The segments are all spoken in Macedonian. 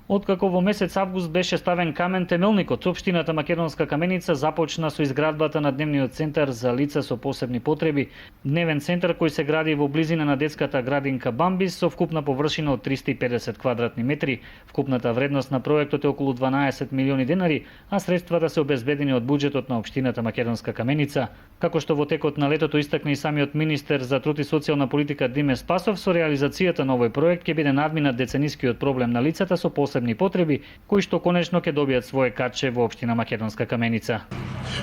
Откако во месец август беше ставен камен темелникот, општината Македонска Каменица започна со изградбата на дневниот центар за лица со посебни потреби, дневен центар кој се гради во близина на детската градинка Бамбис со вкупна површина од 350 квадратни метри. Вкупната вредност на проектот е околу 12 милиони денари, а средствата се обезбедени од буџетот на општината Македонска Каменица. Како што во текот на летото истакна и самиот министер за труд и социјална политика Диме Спасов, со реализацијата на овој проект ќе биде надминат деценискиот проблем на лицата со посебни потреби, кои што конечно ќе добијат свое катче во општина Македонска Каменица.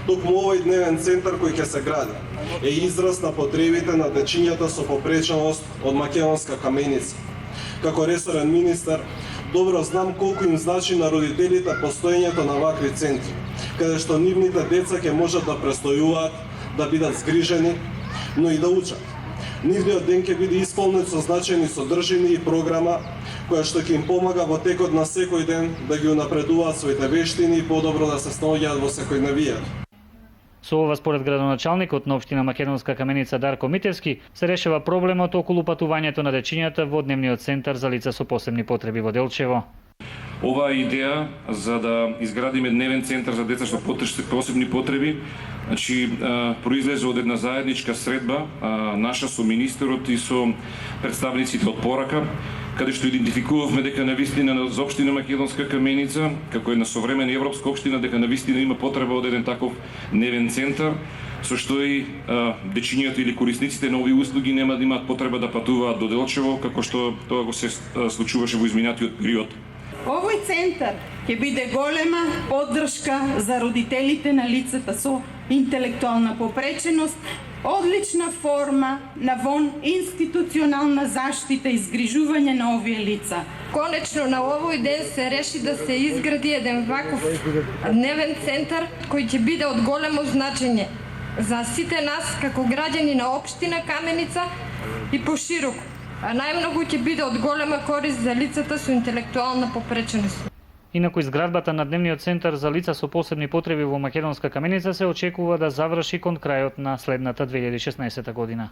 Токму овој дневен центар кој ќе се гради е израз на потребите на дечињата со попреченост од Македонска Каменица. Како ресорен министер, добро знам колку им значи на родителите постоењето на вакви центри, каде што нивните деца ќе можат да престојуваат, да бидат згрижени, но и да учат. Нивниот ден ќе биде исполнет со значајни содржини и програма која што ќе им помага во текот на секој ден да ги унапредуваат своите вештини и подобро да се снаоѓаат во секојдневието. Со ова, според градоначалникот на општина Македонска Каменица Дарко Митевски, се решава проблемот околу патувањето на дечињата во дневниот центар за лица со посебни потреби во Делчево. Оваа идеја за да изградиме дневен центар за деца со посебни потреби, произлезе од една заедничка средба наша со министерот и со представниците од Порака, каде што идентификувавме дека навистина за општина Македонска Каменица, како една современа европска општина, дека навистина има потреба од еден таков дневен центар, со што и дечињата или корисниците на овие услуги нема да имаат потреба да патуваат до Делчево, како што тоа го се случуваше во изминатиот период. Овој центар ќе биде голема поддршка за родителите на лицата со интелектуална попреченост, одлична форма на институционална заштита и згрижување на овие лица. Конечно на овој ден се реши да се изгради еден ваков дневен центар кој ќе биде од големо значење за сите нас како граѓани на општина Каменица и пошироко. А најмногу ќе биде од голема корист за лицата со интелектуална попреченост. Инаку изградбата на дневниот центар за лица со посебни потреби во Македонска Каменица се очекува да заврши кон крајот на следната 2016 година.